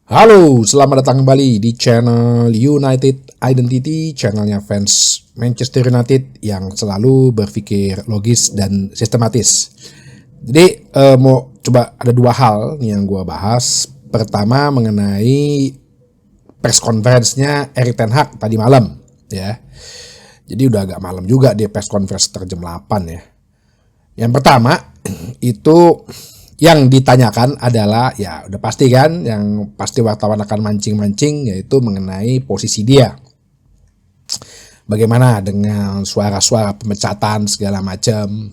Halo, selamat datang kembali di channel United Identity, channelnya fans Manchester United yang selalu berpikir logis dan sistematis. Jadi mau coba ada dua hal nih yang gue bahas. Pertama mengenai press conference-nya Erik ten Hag tadi malam, ya. Jadi udah agak malam juga dia press conference jam 8 ya. Yang pertama itu yang ditanyakan adalah, ya udah pasti kan, yang pasti wartawan akan mancing-mancing, yaitu mengenai posisi dia. Bagaimana dengan suara-suara pemecatan segala macam.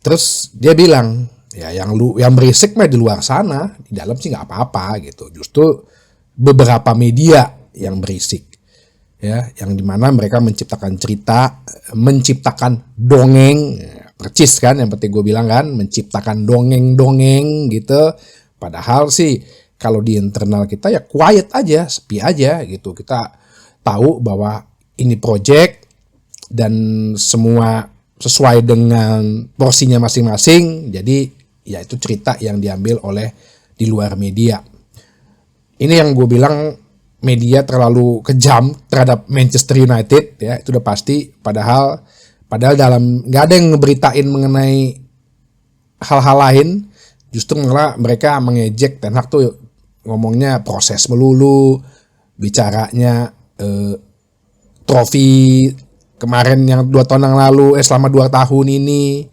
Terus dia bilang, ya yang berisik mah di luar sana, di dalam sih nggak apa-apa gitu. Justru beberapa media yang berisik, ya, yang dimana mereka menciptakan cerita, menciptakan dongeng. Percis kan, yang penting gue bilang kan, menciptakan dongeng-dongeng gitu. Padahal sih kalau di internal kita ya quiet aja, sepi aja gitu. Kita tahu bahwa ini project dan semua sesuai dengan porsinya masing-masing. Jadi ya itu cerita yang diambil oleh di luar media. Ini yang gue bilang media terlalu kejam terhadap Manchester United, ya itu udah pasti. Padahal dalam nggak ada yang ngeberitain mengenai hal-hal lain, justru malah mereka mengejek Ten Hag tuh ngomongnya proses melulu, bicaranya trofi kemarin yang 2 tahun yang lalu, selama 2 tahun ini.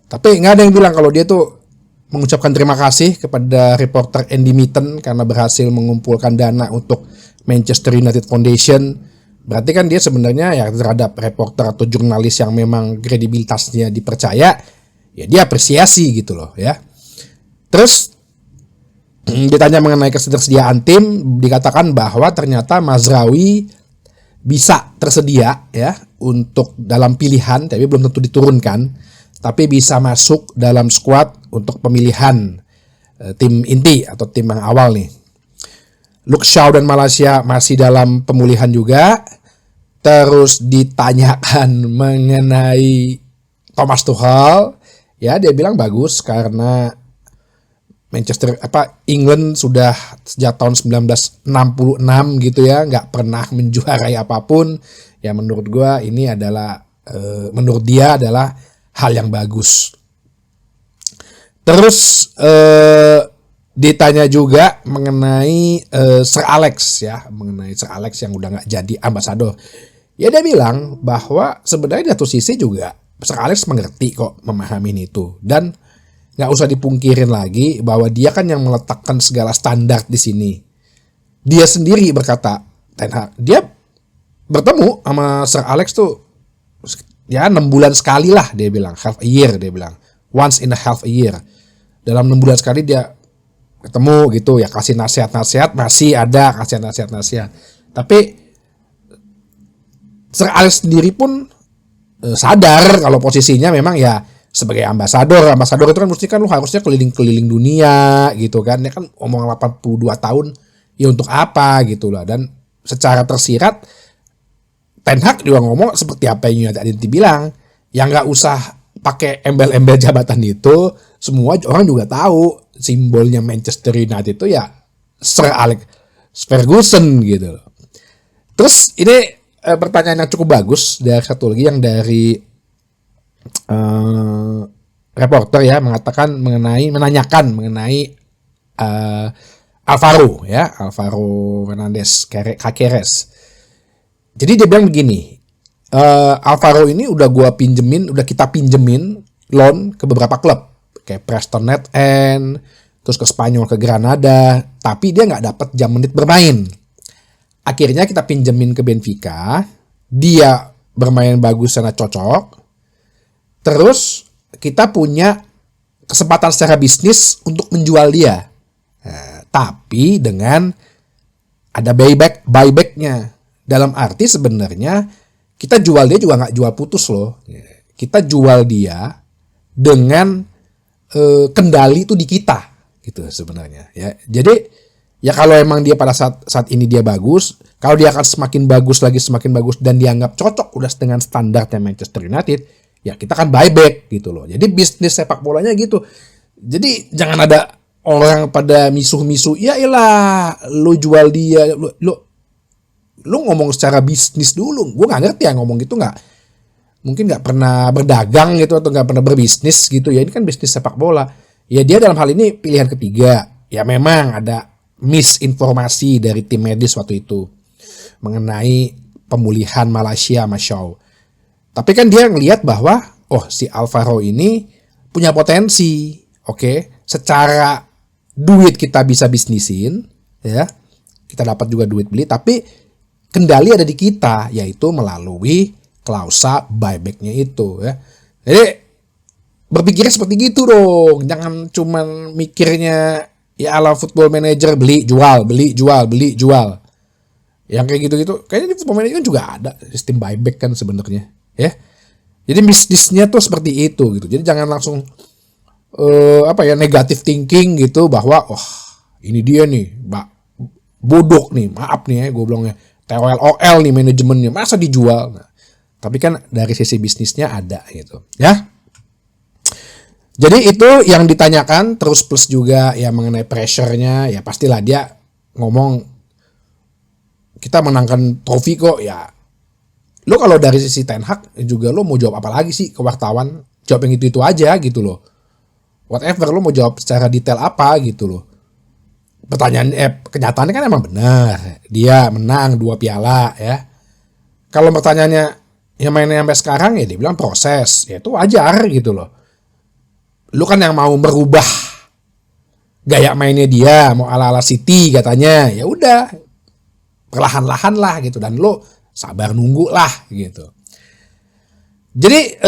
Tapi nggak ada yang bilang kalau dia tuh mengucapkan terima kasih kepada reporter Andy Mitten karena berhasil mengumpulkan dana untuk Manchester United Foundation. Berarti kan dia sebenarnya ya terhadap reporter atau jurnalis yang memang kredibilitasnya dipercaya, ya dia apresiasi gitu loh ya. Terus ditanya mengenai ketersediaan tim, dikatakan bahwa ternyata Mazraoui bisa tersedia ya untuk dalam pilihan, tapi belum tentu diturunkan, tapi bisa masuk dalam squad untuk pemilihan tim inti atau tim yang awal nih. Luke Shaw dan Malaysia masih dalam pemulihan juga. Terus ditanyakan mengenai Thomas Tuchel, ya dia bilang bagus karena England sudah sejak tahun 1966 gitu ya, nggak pernah menjuarai apapun. Ya menurut dia adalah hal yang bagus. Terus ditanya juga mengenai Sir Alex yang udah nggak jadi ambasador. Ya dia bilang bahwa sebenarnya di satu sisi juga Sir Alex mengerti kok, memahami itu, dan nggak usah dipungkirin lagi bahwa dia kan yang meletakkan segala standar di sini. Dia sendiri berkata, Ten Hag, dia bertemu sama Sir Alex tuh ya 6 bulan sekali lah, dia bilang, half a year, dia bilang once in a half a year. Dalam 6 bulan sekali dia ketemu gitu ya, kasih nasihat-nasihat, masih ada kasih nasihat-nasihat. Tapi Sir Alex sendiri pun sadar kalau posisinya memang ya sebagai ambasador itu kan mesti kan lu harusnya keliling-keliling dunia gitu kan. Dia kan omong 82 tahun ya untuk apa gitu lah. Dan secara tersirat Ten Hag juga ngomong seperti apa yang United Identity bilang, yang nggak usah pakai embel-embel jabatan itu, semua orang juga tahu simbolnya Manchester United itu ya Sir Alex Ferguson gitu loh. Terus ini pertanyaan yang cukup bagus dari satu lagi yang dari reporter ya, menanyakan mengenai Alvaro Fernandes Caceres. Jadi dia bilang begini, Alvaro ini udah kita pinjemin loan ke beberapa klub kayak Preston North End, terus ke Spanyol, ke Granada, tapi dia nggak dapat jam menit bermain. Akhirnya kita pinjemin ke Benfica, dia bermain bagus, sana cocok. Terus kita punya kesempatan secara bisnis untuk menjual dia, tapi dengan ada buybacknya. Dalam arti sebenarnya kita jual dia juga nggak jual putus loh. Kita jual dia dengan kendali itu di kita gitu sebenarnya ya. Jadi ya kalau emang dia pada saat ini dia bagus, kalau dia akan semakin bagus dan dianggap cocok udah dengan standarnya Manchester United, ya kita kan buyback gitu loh. Jadi bisnis sepak bolanya gitu. Jadi jangan ada orang pada misuh-misuh, ya iyalah lu jual dia, lu ngomong secara bisnis dulu. Gue nggak ngerti ya ngomong gitu, nggak mungkin nggak pernah berdagang gitu atau nggak pernah berbisnis gitu ya. Ini kan bisnis sepak bola. Ya dia dalam hal ini pilihan ketiga. Ya memang ada misinformasi dari tim medis waktu itu mengenai pemulihan Malaysia sama Shaw. Tapi kan dia ngelihat bahwa si Alvaro ini punya potensi. Oke, secara duit kita bisa bisnisin, ya. Kita dapat juga duit beli, tapi kendali ada di kita, yaitu melalui klausa buyback-nya itu, ya. Jadi berpikirnya seperti gitu dong. Jangan cuman mikirnya ya ala football manager, beli jual, beli jual, beli jual. Yang kayak gitu-gitu. Kayaknya di football manager kan juga ada sistem buyback kan sebenarnya, ya. Jadi bisnisnya tuh seperti itu gitu. Jadi jangan langsung negative thinking gitu bahwa ini dia nih, bodoh nih, maaf nih ya gue bilangnya, TOL nih manajemennya, masa dijual. Nah, tapi kan dari sisi bisnisnya ada gitu, ya. Jadi itu yang ditanyakan, terus plus juga ya mengenai pressure-nya, ya pastilah dia ngomong kita menangkan trofi kok, ya. Lo kalau dari sisi Ten Hag juga lo mau jawab apa lagi sih ke wartawan? Jawab yang itu aja gitu loh. Whatever, lo mau jawab secara detail apa gitu loh. Kenyataannya kan emang benar. Dia menang 2 piala ya. Kalau pertanyaannya yang mainnya sampai sekarang ya dia bilang proses. Ya itu wajar gitu loh. Lu kan yang mau merubah gaya mainnya dia, mau ala-ala City katanya. Ya udah, perlahan-lahan lah gitu, dan lu sabar nunggu lah gitu. Jadi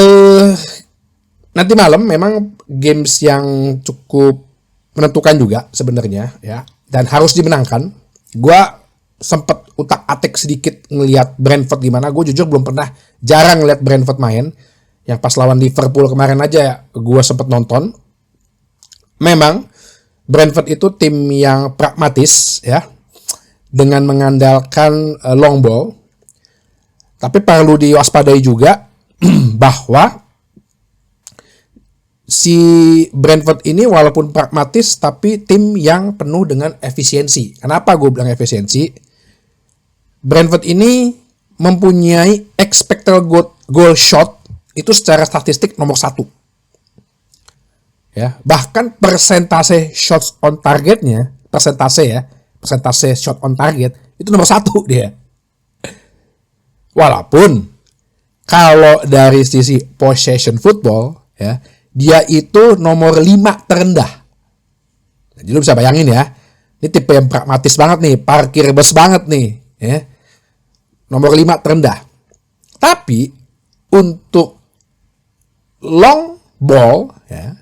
nanti malam memang games yang cukup menentukan juga sebenarnya ya, dan harus dimenangkan. Gua sempet utak-atik sedikit ngelihat Brentford gimana. Gue jujur jarang ngeliat Brentford main. Yang pas lawan Liverpool kemarin aja ya, gue sempet nonton. Memang Brentford itu tim yang pragmatis ya, dengan mengandalkan long ball. Tapi perlu diwaspadai juga bahwa si Brentford ini walaupun pragmatis tapi tim yang penuh dengan efisiensi. Kenapa gue bilang efisiensi? Brentford ini mempunyai expected goal shot itu secara statistik nomor 1. Ya, bahkan persentase shots on targetnya, persentase shot on target itu nomor 1 dia. Walaupun kalau dari sisi possession football ya, dia itu nomor 5 terendah. Jadi lu bisa bayangin ya, ini tipe yang pragmatis banget nih, parkir bus banget nih ya. Nomor 5 terendah. Tapi untuk long ball ya,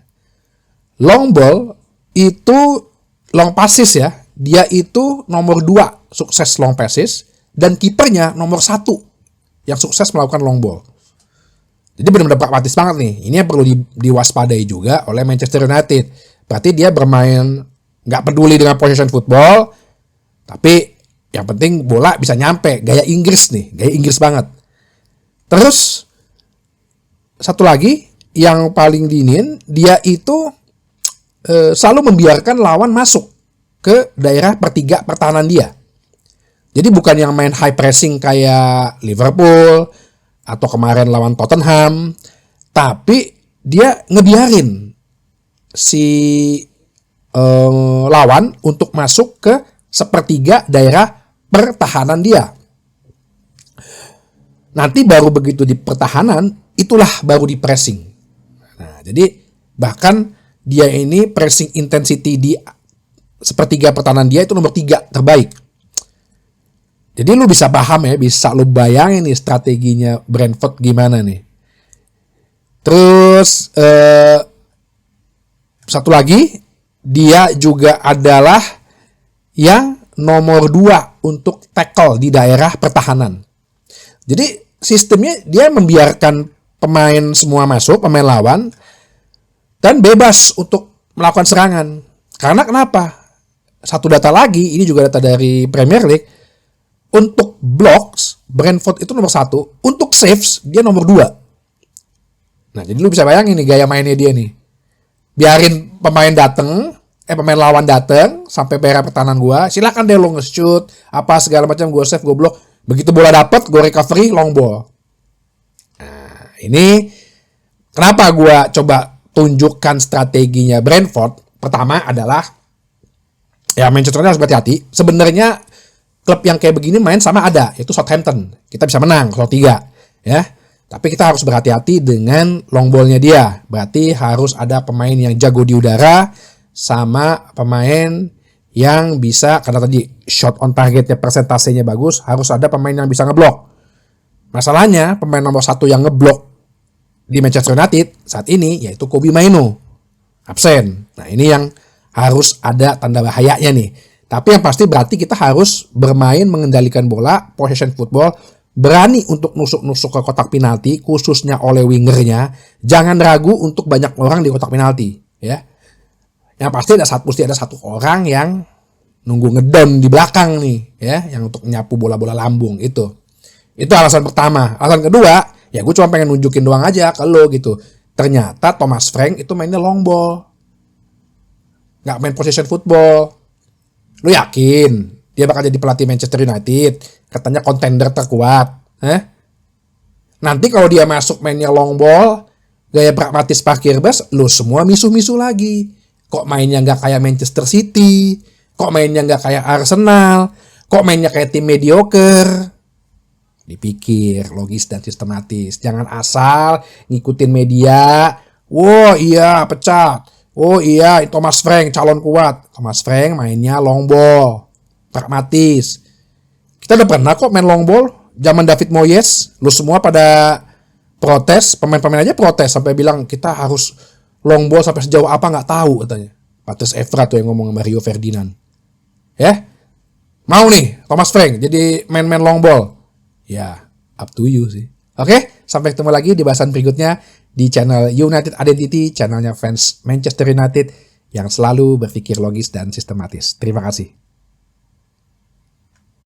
long ball itu long passes ya, dia itu nomor 2 sukses long passes, dan kipernya nomor 1 yang sukses melakukan long ball. Jadi benar-benar pragmatis banget nih. Ini yang perlu diwaspadai juga oleh Manchester United. Berarti dia bermain nggak peduli dengan possession football, tapi yang penting bola bisa nyampe. Gaya Inggris nih, gaya Inggris banget. Terus satu lagi yang paling diinin, dia itu selalu membiarkan lawan masuk ke daerah pertiga pertahanan dia. Jadi bukan yang main high pressing kayak Liverpool atau kemarin lawan Tottenham, tapi dia ngebiarin si lawan untuk masuk ke sepertiga daerah pertahanan dia. Nanti baru begitu di pertahanan, itulah baru di pressing. Nah, jadi bahkan dia ini pressing intensity di sepertiga pertahanan dia itu nomor 3 terbaik. Jadi lu bisa paham ya, bisa lu bayangin nih strateginya Brentford gimana nih. Terus satu lagi, dia juga adalah yang nomor 2 untuk tackle di daerah pertahanan. Jadi sistemnya dia membiarkan pemain semua masuk, pemain lawan, dan bebas untuk melakukan serangan. Karena kenapa? Satu data lagi, ini juga data dari Premier League. Untuk blocks, Brentford itu nomor 1. Untuk saves, dia nomor 2. Nah, jadi lu bisa bayangin nih gaya mainnya dia nih. Biarin pemain dateng, pemain lawan dateng sampai bayar pertahanan gua, silakan deh lo nge-shoot apa segala macam, gua save, gua blok. Begitu bola dapet, gua recovery long ball. Nah, ini kenapa gua coba tunjukkan strateginya Brentford. Pertama adalah ya Manchester United harus berhati-hati. Sebenarnya klub yang kayak begini main sama ada, yaitu Southampton. Kita bisa menang 0-3 ya. Tapi kita harus berhati-hati dengan long ball-nya dia. Berarti harus ada pemain yang jago di udara sama pemain yang bisa, karena tadi shot on targetnya persentasenya bagus, harus ada pemain yang bisa ngeblok. Masalahnya pemain nomor 1 yang ngeblok di Manchester United saat ini yaitu Kobbie Mainoo, absen. Nah ini yang harus ada tanda bahayanya nih. Tapi yang pasti berarti kita harus bermain mengendalikan bola, possession football, berani untuk nusuk-nusuk ke kotak penalti, khususnya oleh wingernya. Jangan ragu untuk banyak orang di kotak penalti, ya. Yang pasti ada satu orang yang nunggu ngedown di belakang nih, ya, yang untuk nyapu bola-bola lambung itu. Itu alasan pertama. Alasan kedua, ya gue cuma pengen nunjukin doang aja ke lo gitu. Ternyata Thomas Frank itu mainnya long ball, nggak main possession football. Lu yakin dia bakal jadi pelatih Manchester United? Katanya kontender terkuat. Nanti kalau dia masuk mainnya long ball, gaya pragmatis parkir bus, lu semua misu-misu lagi. Kok mainnya nggak kayak Manchester City? Kok mainnya nggak kayak Arsenal? Kok mainnya kayak tim mediocre? Dipikir logis dan sistematis. Jangan asal ngikutin media. Wow iya pecat. Oh iya Thomas Frank calon kuat. Thomas Frank mainnya long ball, pragmatis. Kita udah pernah kok main long ball. Zaman David Moyes, lu semua pada protes. Pemain-pemain aja protes sampai bilang kita harus long ball sampai sejauh apa nggak tahu katanya. Patrice Evra tuh yang ngomong sama Rio Ferdinand. Ya, mau nih Thomas Frank jadi main-main long ball. Ya, up to you sih. Oke, sampai ketemu lagi di bahasan berikutnya di channel United Identity, channelnya fans Manchester United yang selalu berpikir logis dan sistematis. Terima kasih.